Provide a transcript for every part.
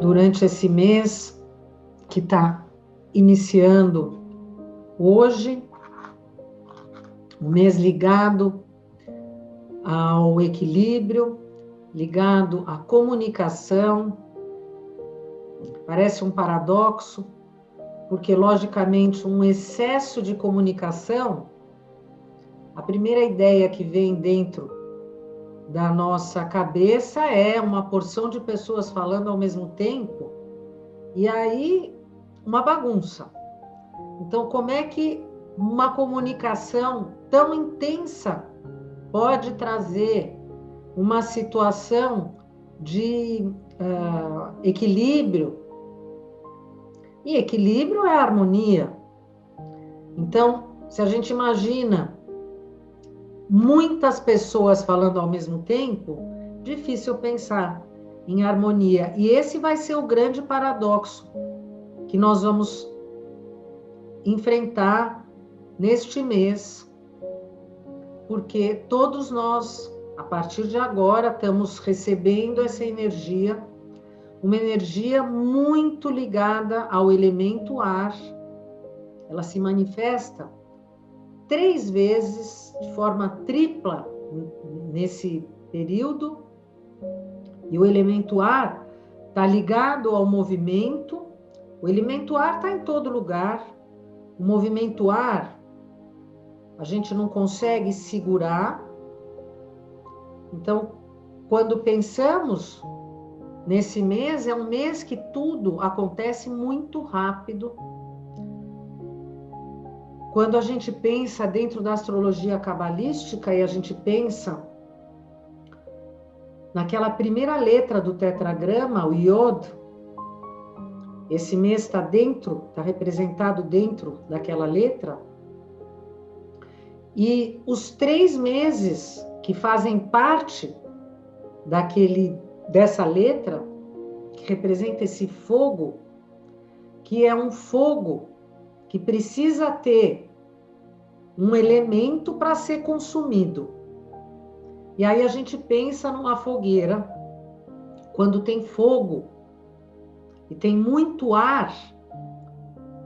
durante esse mês que está iniciando hoje, um mês ligado ao equilíbrio, ligado à comunicação. Parece um paradoxo, porque, logicamente, um excesso de comunicação, a primeira ideia que vem dentro da nossa cabeça é uma porção de pessoas falando ao mesmo tempo, e aí uma bagunça. Então, como é que uma comunicação tão intensa pode trazer uma situação de equilíbrio? E equilíbrio é harmonia. Então, se a gente imagina muitas pessoas falando ao mesmo tempo, difícil pensar em harmonia. E esse vai ser o grande paradoxo que nós vamos enfrentar neste mês, porque todos nós, a partir de agora, estamos recebendo essa energia, uma energia muito ligada ao elemento ar. Ela se manifesta 3 vezes, de forma tripla, nesse período, e o elemento ar está ligado ao movimento. O elemento ar está em todo lugar. O movimento ar, a gente não consegue segurar. Então, quando pensamos nesse mês, é um mês que tudo acontece muito rápido. Quando a gente pensa dentro da astrologia cabalística e a gente pensa naquela primeira letra do tetragrama, o Iod, esse mês está representado dentro daquela letra, e os 3 meses que fazem parte dessa letra, que representa esse fogo, que é um fogo que precisa ter um elemento para ser consumido. E aí a gente pensa numa fogueira, quando tem fogo e tem muito ar,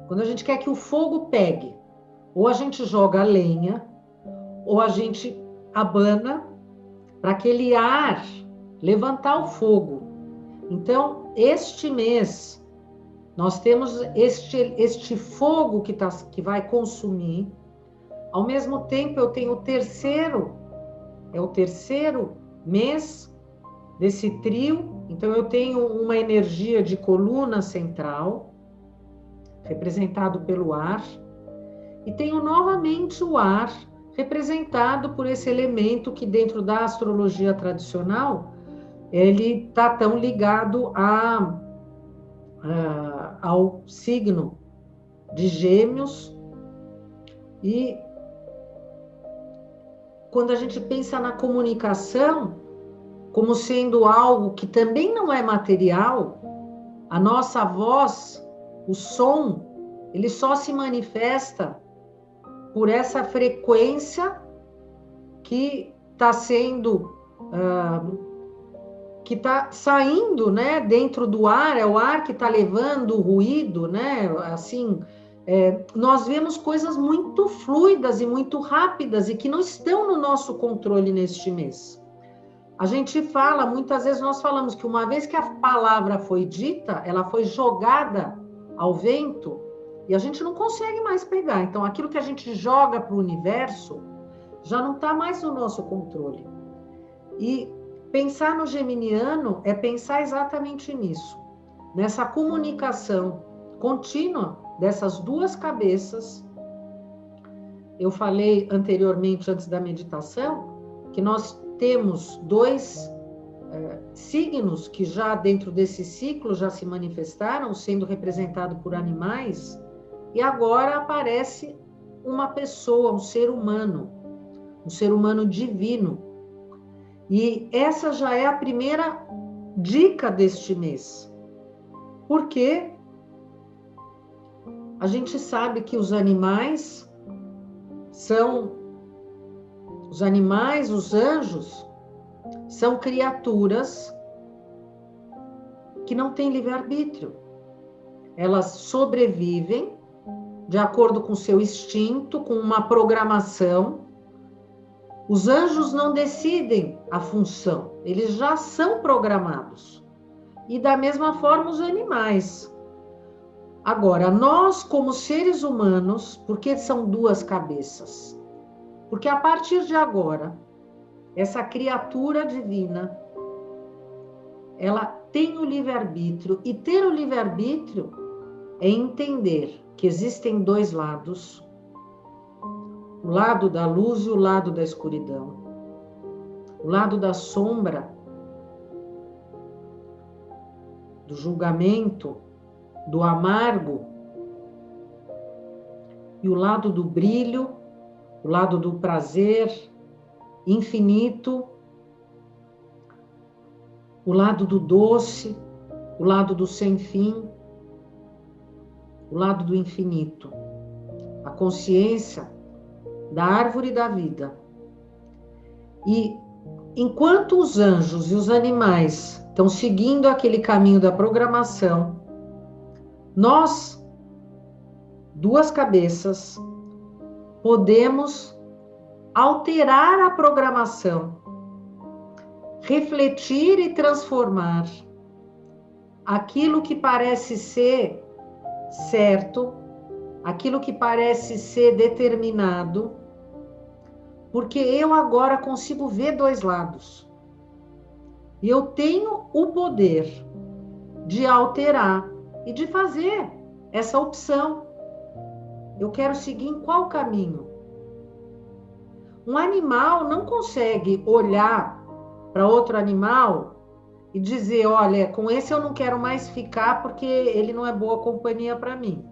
quando a gente quer que o fogo pegue, ou a gente joga lenha, ou a gente abana para aquele ar levantar o fogo. Então, este mês, nós temos este fogo que vai consumir. Ao mesmo tempo, eu tenho o terceiro mês desse trio. Então, eu tenho uma energia de coluna central, representado pelo ar, e tenho novamente o ar, representado por esse elemento que, dentro da astrologia tradicional, ele está tão ligado ao signo de Gêmeos. E quando a gente pensa na comunicação como sendo algo que também não é material, a nossa voz, o som, ele só se manifesta por essa frequência que está sendo, que está saindo, né, dentro do ar. É o ar que está levando o ruído, né, assim. Nós vemos coisas muito fluidas e muito rápidas e que não estão no nosso controle neste mês. A gente fala, muitas vezes nós falamos que uma vez que a palavra foi dita, ela foi jogada ao vento e a gente não consegue mais pegar. Então, aquilo que a gente joga para o universo já não está mais no nosso controle. E pensar no geminiano é pensar exatamente nisso, nessa comunicação contínua dessas duas cabeças. Eu falei anteriormente, antes da meditação, que nós temos 2 signos que já dentro desse ciclo já se manifestaram, sendo representado por animais, e agora aparece uma pessoa, um ser humano divino. E essa já é a primeira dica deste mês, porque a gente sabe que os animais, os anjos, são criaturas que não têm livre-arbítrio. Elas sobrevivem de acordo com seu instinto, com uma programação. Os anjos não decidem a função, eles já são programados. E da mesma forma os animais. Agora, nós como seres humanos, por que são duas cabeças? Porque a partir de agora, essa criatura divina, ela tem o livre-arbítrio, e ter o livre-arbítrio é entender que existem dois lados, o lado da luz e o lado da escuridão, o lado da sombra, do julgamento, do amargo, e o lado do brilho, o lado do prazer infinito, o lado do doce, o lado do sem fim, o lado do infinito, a consciência da árvore da vida. E enquanto os anjos e os animais estão seguindo aquele caminho da programação, nós, duas cabeças, podemos alterar a programação, refletir e transformar aquilo que parece ser certo, aquilo que parece ser determinado, porque eu agora consigo ver dois lados. E eu tenho o poder de alterar e de fazer essa opção. Eu quero seguir em qual caminho? Um animal não consegue olhar para outro animal e dizer, olha, com esse eu não quero mais ficar porque ele não é boa companhia para mim.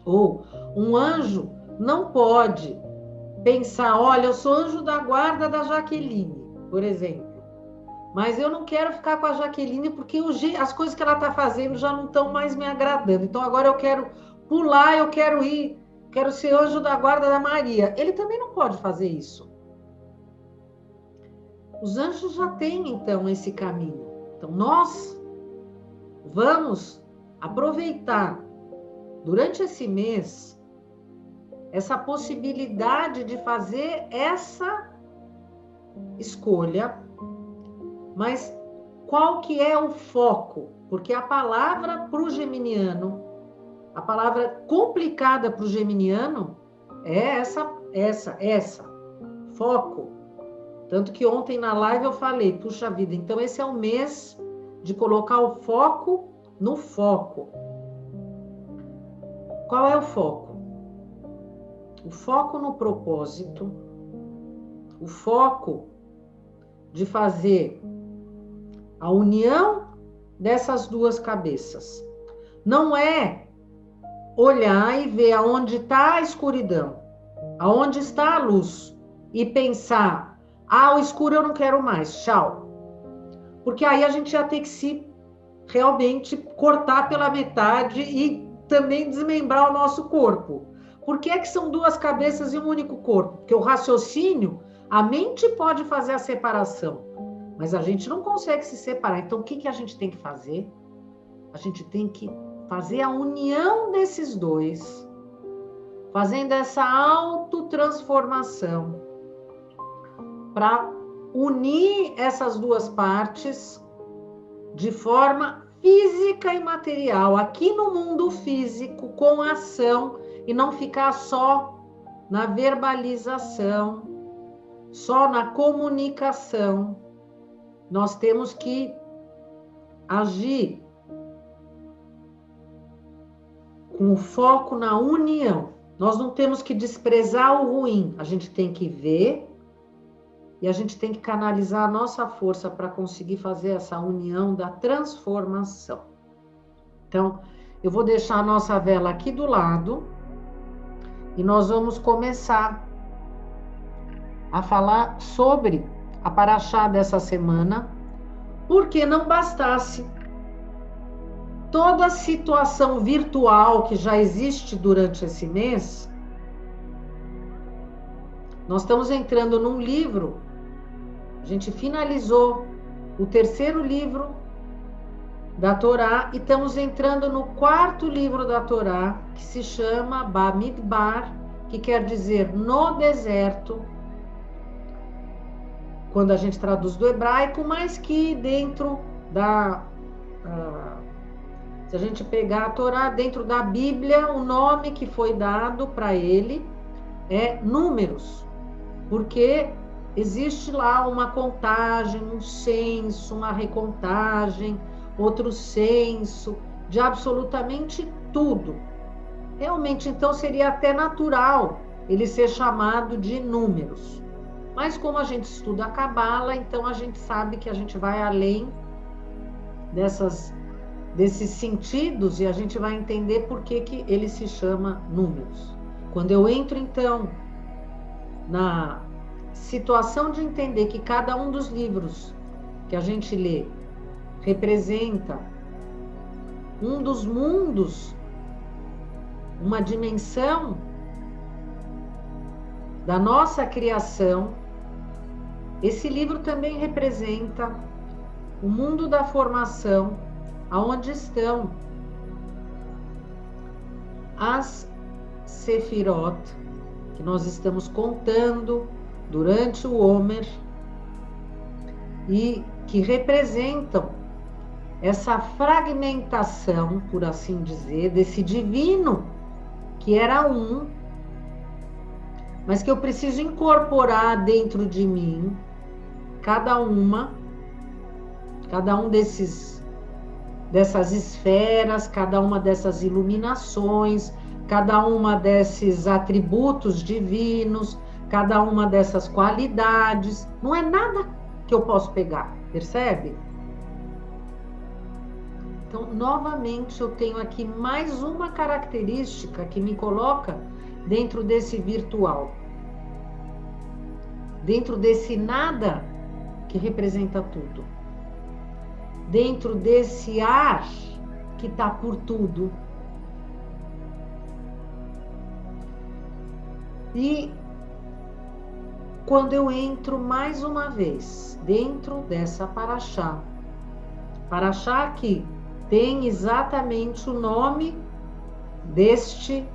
Ou um anjo não pode pensar, olha, eu sou anjo da guarda da Jaqueline, por exemplo, mas eu não quero ficar com a Jaqueline porque as coisas que ela está fazendo já não estão mais me agradando. Então agora eu quero pular, eu quero ser anjo da guarda da Maria. Ele também não pode fazer isso. Os anjos já têm, então, esse caminho. Então, nós vamos aproveitar, durante esse mês, essa possibilidade de fazer essa escolha. Mas qual que é o foco? Porque a palavra para o geminiano, a palavra complicada para o geminiano é essa, foco. Tanto que ontem na live eu falei, puxa vida, então esse é o mês de colocar o foco no foco. Qual é o foco? O foco no propósito, o foco de fazer a união dessas duas cabeças. Não é olhar e ver aonde está a escuridão, aonde está a luz, e pensar, o escuro eu não quero mais, tchau. Porque aí a gente ia ter que se realmente cortar pela metade e também desmembrar o nosso corpo. Por que é que são duas cabeças e um único corpo? Porque o raciocínio, a mente pode fazer a separação, mas a gente não consegue se separar. Então, o que a gente tem que fazer? A gente tem que fazer a união desses dois, fazendo essa autotransformação, para unir essas duas partes de forma física e material, aqui no mundo físico, com ação, e não ficar só na verbalização, só na comunicação. Nós temos que agir com foco na união. Nós não temos que desprezar o ruim, a gente tem que ver e a gente tem que canalizar a nossa força para conseguir fazer essa união da transformação. Então, eu vou deixar a nossa vela aqui do lado e nós vamos começar a falar sobre a paraxá dessa semana, porque não bastasse toda a situação virtual que já existe durante esse mês. Nós estamos entrando num livro, a gente finalizou o terceiro livro da Torá, e estamos entrando no 4º livro da Torá, que se chama Bamidbar, que quer dizer no deserto, quando a gente traduz do hebraico, mas que dentro da... se a gente pegar a Torá, dentro da Bíblia, o nome que foi dado para ele é Números, porque existe lá uma contagem, um censo, uma recontagem, outro censo, de absolutamente tudo. Realmente, então, seria até natural ele ser chamado de Números. Mas como a gente estuda a Cabala, então a gente sabe que a gente vai além desses sentidos e a gente vai entender por que ele se chama Números. Quando eu entro, então, na situação de entender que cada um dos livros que a gente lê representa um dos mundos, uma dimensão da nossa criação, esse livro também representa o mundo da formação, aonde estão as Sefirot, que nós estamos contando durante o Homer, e que representam essa fragmentação, por assim dizer, desse divino, que era um, mas que eu preciso incorporar dentro de mim, cada um dessas esferas, cada uma dessas iluminações, cada uma desses atributos divinos, cada uma dessas qualidades. Não é nada que eu posso pegar, percebe? Então, novamente, eu tenho aqui mais uma característica que me coloca dentro desse virtual, dentro desse nada que representa tudo, dentro desse ar que está por tudo. E quando eu entro mais uma vez dentro dessa paraxá que tem exatamente o nome deste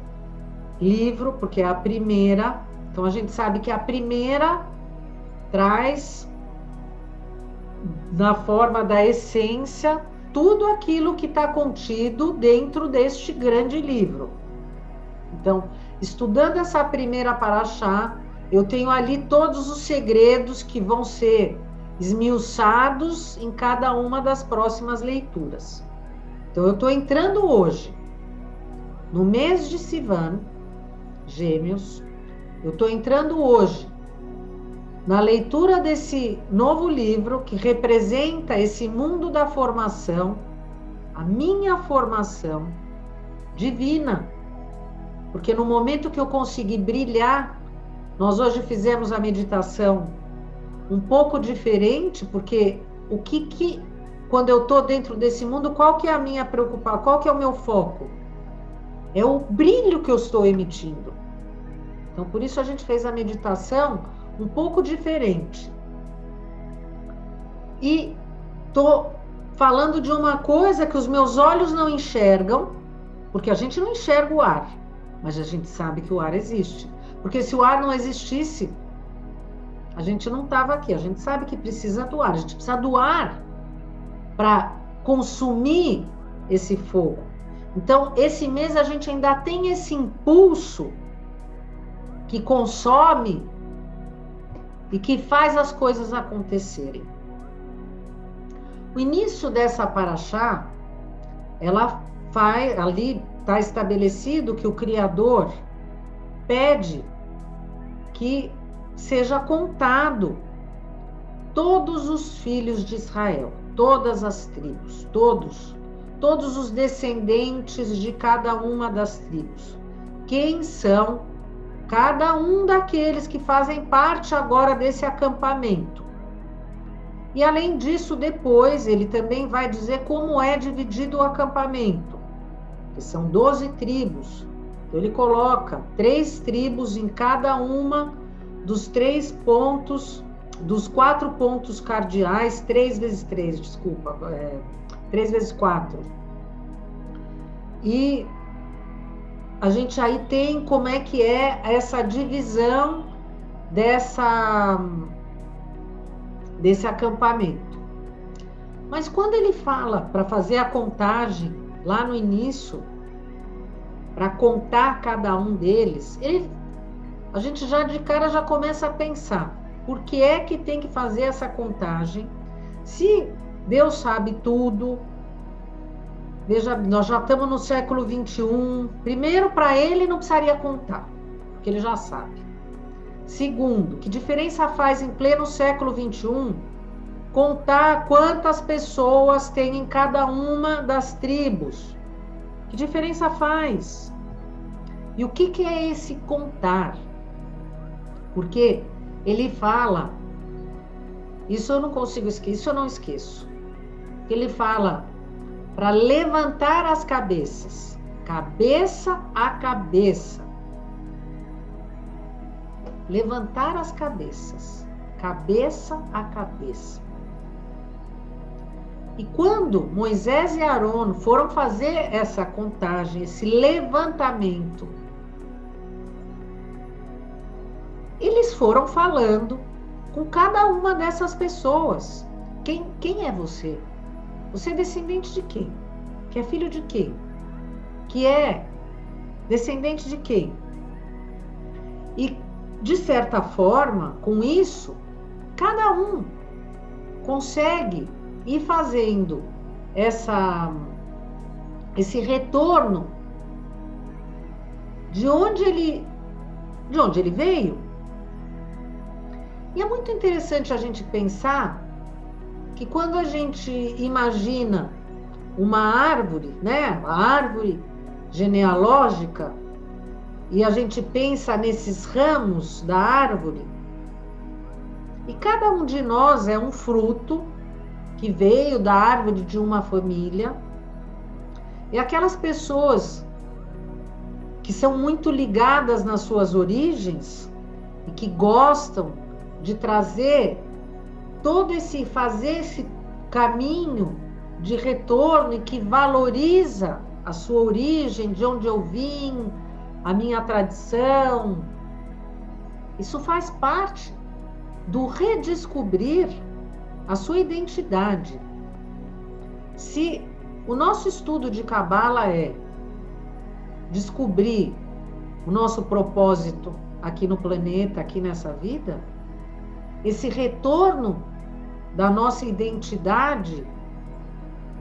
livro, porque é a primeira. Então a gente sabe que a primeira traz, na forma da essência, tudo aquilo que está contido dentro deste grande livro. Então, estudando essa primeira paraxá, eu tenho ali todos os segredos que vão ser esmiuçados em cada uma das próximas leituras. Então, eu estou entrando hoje, no mês de Sivan, Gêmeos, eu estou entrando hoje na leitura desse novo livro que representa esse mundo da formação, a minha formação divina. Porque no momento que eu consegui brilhar, nós hoje fizemos a meditação um pouco diferente, porque quando eu estou dentro desse mundo, qual que é a minha preocupação, qual que é o meu foco? É o brilho que eu estou emitindo. Então, por isso a gente fez a meditação um pouco diferente. E estou falando de uma coisa que os meus olhos não enxergam, porque a gente não enxerga o ar, mas a gente sabe que o ar existe. Porque se o ar não existisse, a gente não estava aqui. A gente sabe que precisa do ar. A gente precisa do ar para consumir esse fogo. Então, esse mês a gente ainda tem esse impulso que consome e que faz as coisas acontecerem. O início dessa paraxá, ali está estabelecido que o Criador pede que seja contado todos os filhos de Israel, todas as tribos, todos os descendentes de cada uma das tribos. Quem são cada um daqueles que fazem parte agora desse acampamento. E além disso, depois ele também vai dizer como é dividido o acampamento, que são 12 tribos. Então ele coloca 3 tribos em cada uma dos 3 pontos, dos 4 pontos cardeais, 3 vezes 3, desculpa, 3 vezes 4. E a gente aí tem como é que é essa divisão desse acampamento. Mas quando ele fala para fazer a contagem lá no início, para contar cada um deles, a gente já de cara já começa a pensar, por que é que tem que fazer essa contagem? Se Deus sabe tudo, veja, nós já estamos no século 21. Primeiro, para ele não precisaria contar, porque ele já sabe. Segundo, que diferença faz em pleno século 21 contar quantas pessoas tem em cada uma das tribos? Que diferença faz? E o que é esse contar? Porque ele fala, isso eu não consigo esquecer, isso eu não esqueço. Ele fala para levantar as cabeças, cabeça a cabeça. Levantar as cabeças, cabeça a cabeça. E quando Moisés e Arão foram fazer essa contagem, esse levantamento, eles foram falando com cada uma dessas pessoas. Quem é você? Você é descendente de quem? Que é filho de quem? Que é descendente de quem? E, de certa forma, com isso, cada um consegue ir fazendo esse retorno de onde ele veio. E é muito interessante a gente pensar que quando a gente imagina uma árvore, né, a árvore genealógica, e a gente pensa nesses ramos da árvore, e cada um de nós é um fruto que veio da árvore de uma família, e aquelas pessoas que são muito ligadas nas suas origens e que gostam de trazer fazer esse caminho de retorno e que valoriza a sua origem, de onde eu vim, a minha tradição. Isso faz parte do redescobrir a sua identidade. Se o nosso estudo de Cabala é descobrir o nosso propósito aqui no planeta, aqui nessa vida, esse retorno da nossa identidade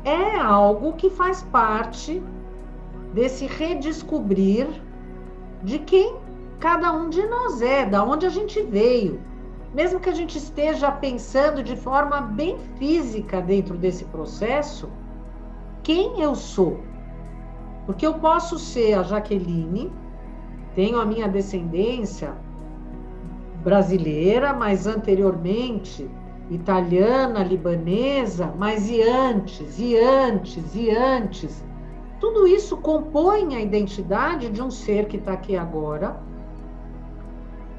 é algo que faz parte desse redescobrir de quem cada um de nós é, da onde a gente veio. Mesmo que a gente esteja pensando de forma bem física dentro desse processo, quem eu sou? Porque eu posso ser a Jaqueline, tenho a minha descendência brasileira, mas anteriormente italiana, libanesa, mas e antes? Tudo isso compõe a identidade de um ser que está aqui agora,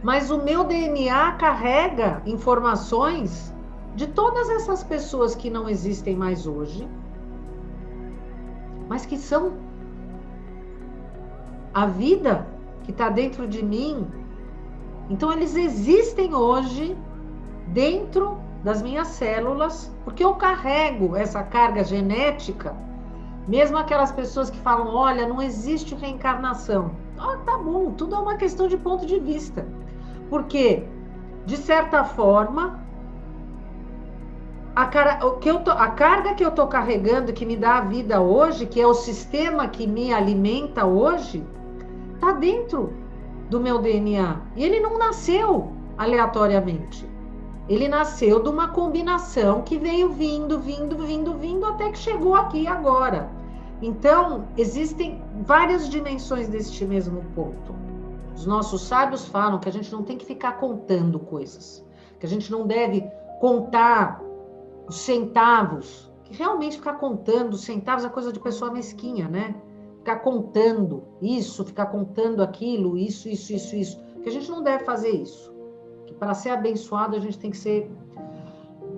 mas o meu DNA carrega informações de todas essas pessoas que não existem mais hoje, mas que são a vida que está dentro de mim. Então, eles existem hoje dentro das minhas células, porque eu carrego essa carga genética, mesmo aquelas pessoas que falam, olha, não existe reencarnação. Ah, tá bom, tudo é uma questão de ponto de vista. Porque, de certa forma, a carga que eu estou carregando, que me dá a vida hoje, que é o sistema que me alimenta hoje, está dentro do meu DNA. E ele não nasceu aleatoriamente. Ele nasceu de uma combinação que veio vindo, até que chegou aqui agora. Então, existem várias dimensões deste mesmo ponto. Os nossos sábios falam que a gente não tem que ficar contando coisas, que a gente não deve contar os centavos, que realmente ficar contando os centavos é coisa de pessoa mesquinha, né? Ficar contando isso, ficar contando aquilo, isso. Que a gente não deve fazer isso. Que para ser abençoado a gente tem que ser,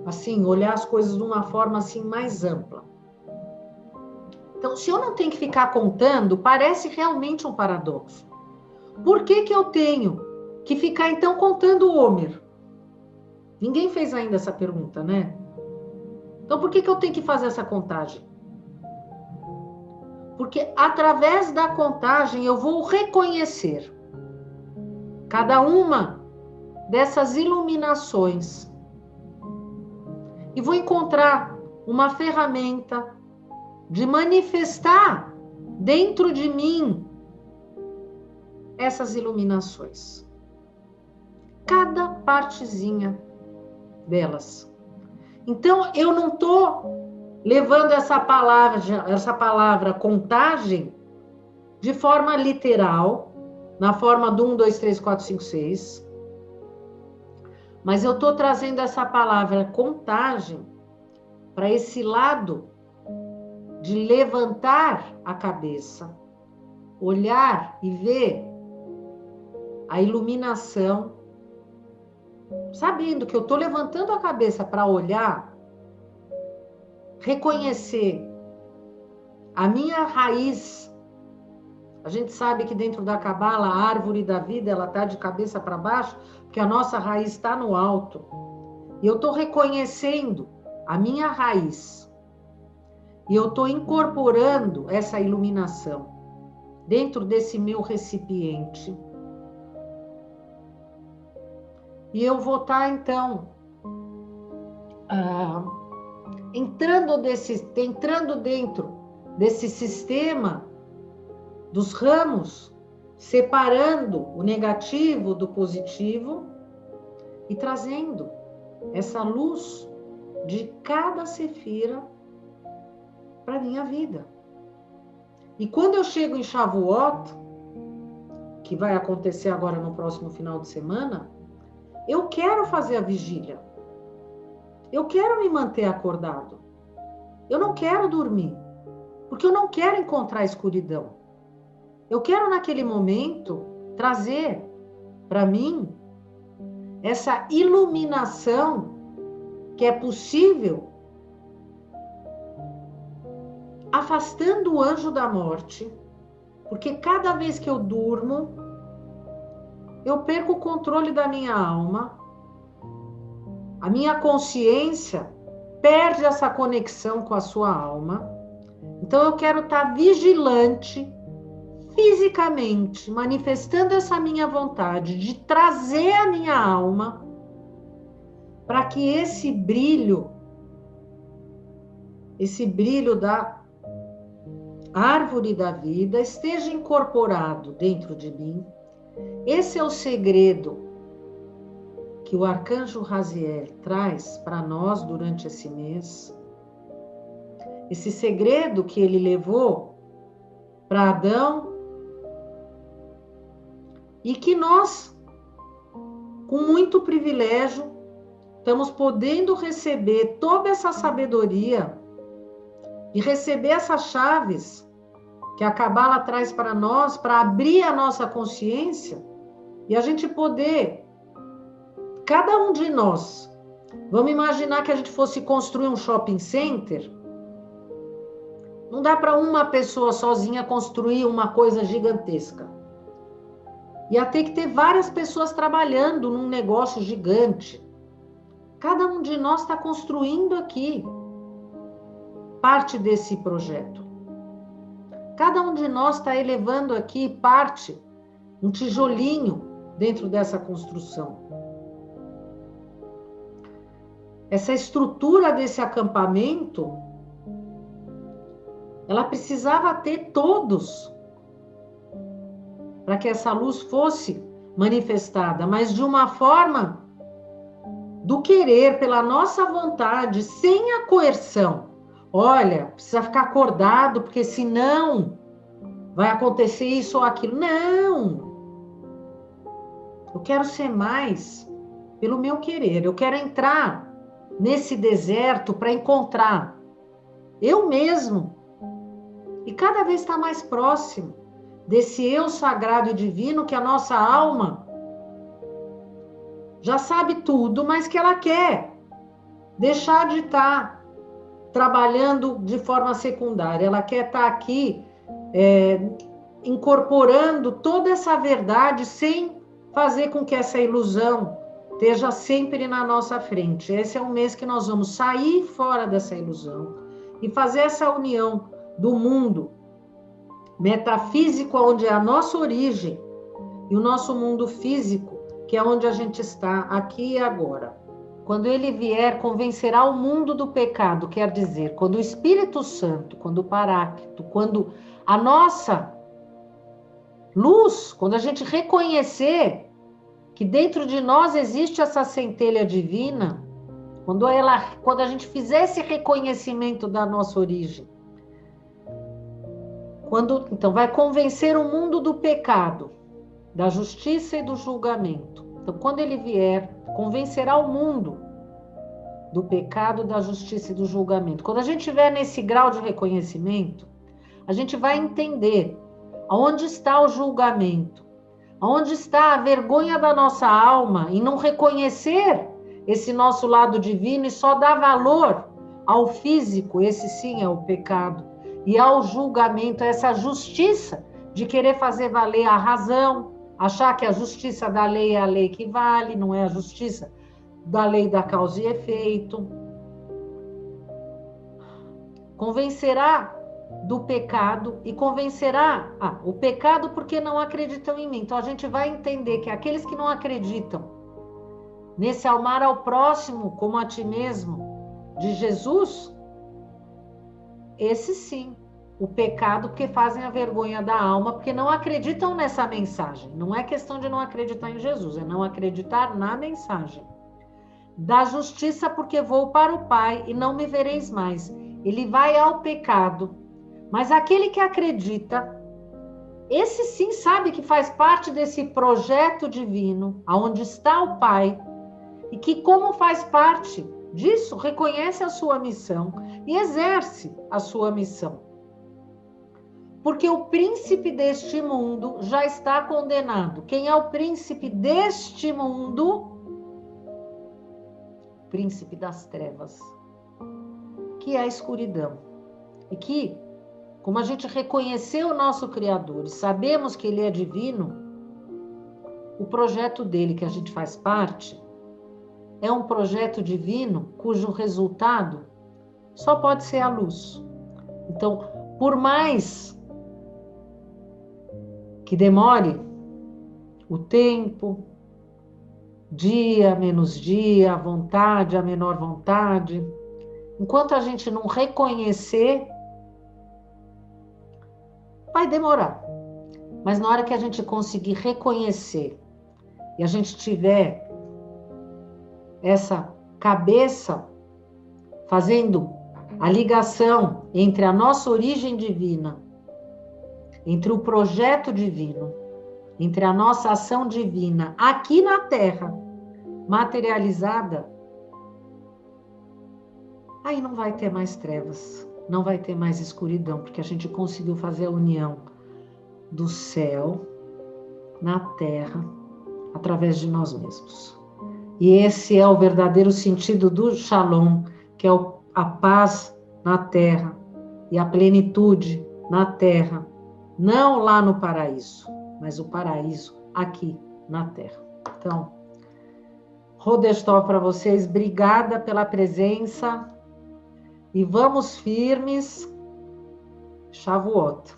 assim, olhar as coisas de uma forma assim mais ampla. Então, se eu não tenho que ficar contando, parece realmente um paradoxo. Por que que eu tenho que ficar, então, contando o Homer? Ninguém fez ainda essa pergunta, né? Então, por que que eu tenho que fazer essa contagem? Porque através da contagem eu vou reconhecer cada uma dessas iluminações e vou encontrar uma ferramenta de manifestar dentro de mim essas iluminações. Cada partezinha delas. Então, eu não estou levando essa palavra contagem de forma literal, na forma do 1, 2, 3, 4, 5, 6, mas eu estou trazendo essa palavra contagem para esse lado de levantar a cabeça, olhar e ver a iluminação, sabendo que eu estou levantando a cabeça para olhar, reconhecer a minha raiz. A gente sabe que dentro da Cabala, a árvore da vida, ela está de cabeça para baixo, porque a nossa raiz está no alto. E eu estou reconhecendo a minha raiz. E eu estou incorporando essa iluminação dentro desse meu recipiente. E eu vou estar, então, entrando dentro desse sistema dos ramos, separando o negativo do positivo e trazendo essa luz de cada sefira para a minha vida. E quando eu chego em Shavuot, que vai acontecer agora no próximo final de semana, eu quero fazer a vigília. Eu quero me manter acordado. Eu não quero dormir, porque eu não quero encontrar a escuridão. Eu quero, naquele momento, trazer para mim essa iluminação que é possível, afastando o anjo da morte, porque cada vez que eu durmo, eu perco o controle da minha alma, a minha consciência perde essa conexão com a sua alma. Então eu quero estar vigilante, fisicamente, manifestando essa minha vontade de trazer a minha alma para que esse brilho da árvore da vida esteja incorporado dentro de mim. Esse é o segredo que o arcanjo Raziel traz para nós durante esse mês. Esse segredo que ele levou para Adão e que nós, com muito privilégio, estamos podendo receber toda essa sabedoria e receber essas chaves que a Cabala traz para nós, para abrir a nossa consciência e a gente poder, cada um de nós, vamos imaginar que a gente fosse construir um shopping center. Não dá para uma pessoa sozinha construir uma coisa gigantesca. Ia ter que ter várias pessoas trabalhando num negócio gigante. Cada um de nós está construindo aqui parte desse projeto. Cada um de nós está elevando aqui parte, um tijolinho dentro dessa construção. Essa estrutura desse acampamento, ela precisava ter todos para que essa luz fosse manifestada, mas de uma forma do querer, pela nossa vontade, sem a coerção. Olha, precisa ficar acordado, porque senão vai acontecer isso ou aquilo. Não! Eu quero ser mais pelo meu querer. Eu quero entrar nesse deserto para encontrar eu mesmo. E cada vez está mais próximo desse eu sagrado e divino que a nossa alma já sabe tudo, mas que ela quer deixar de estar trabalhando de forma secundária, ela quer estar aqui incorporando toda essa verdade sem fazer com que essa ilusão esteja sempre na nossa frente. Esse é um mês que nós vamos sair fora dessa ilusão e fazer essa união do mundo metafísico, onde é a nossa origem, e o nosso mundo físico, que é onde a gente está aqui e agora. Quando ele vier, convencerá o mundo do pecado, quer dizer, quando o Espírito Santo, quando o Paráclito, quando a nossa luz, quando a gente reconhecer que dentro de nós existe essa centelha divina, quando a gente fizer esse reconhecimento da nossa origem, então vai convencer o mundo do pecado, da justiça e do julgamento. Então, quando ele vier, convencerá o mundo do pecado, da justiça e do julgamento. Quando a gente estiver nesse grau de reconhecimento, a gente vai entender aonde está o julgamento, aonde está a vergonha da nossa alma em não reconhecer esse nosso lado divino e só dar valor ao físico, esse sim é o pecado, e ao julgamento, essa justiça de querer fazer valer a razão, achar que a justiça da lei é a lei que vale, não é a justiça da lei da causa e efeito. Convencerá do pecado e convencerá o pecado porque não acreditam em mim. Então a gente vai entender que aqueles que não acreditam nesse amar ao próximo como a ti mesmo de Jesus, esse sim, o pecado, porque fazem a vergonha da alma, porque não acreditam nessa mensagem. Não é questão de não acreditar em Jesus, é não acreditar na mensagem. Da justiça, porque vou para o Pai e não me vereis mais. Ele vai ao pecado. Mas aquele que acredita, esse sim sabe que faz parte desse projeto divino, aonde está o Pai, e que como faz parte disso, reconhece a sua missão e exerce a sua missão. Porque o príncipe deste mundo já está condenado. Quem é o príncipe deste mundo? Príncipe das trevas, que é a escuridão. E que, como a gente reconheceu o nosso Criador e sabemos que Ele é divino, o projeto dele, que a gente faz parte, é um projeto divino cujo resultado só pode ser a luz. Então, por mais que demore o tempo, dia, menos dia, a vontade, a menor vontade, enquanto a gente não reconhecer, vai demorar. Mas na hora que a gente conseguir reconhecer e a gente tiver essa cabeça fazendo a ligação entre a nossa origem divina, entre o projeto divino, entre a nossa ação divina aqui na Terra, materializada, aí não vai ter mais trevas, não vai ter mais escuridão, porque a gente conseguiu fazer a união do céu na Terra através de nós mesmos. E esse é o verdadeiro sentido do Shalom, que é a paz na Terra e a plenitude na Terra, não lá no paraíso, mas o paraíso aqui na Terra. Então, Rodestó para vocês, obrigada pela presença e vamos firmes, Shavuot.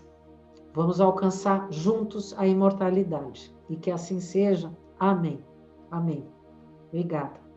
Vamos alcançar juntos a imortalidade. E que assim seja. Amém. Amém. Obrigada.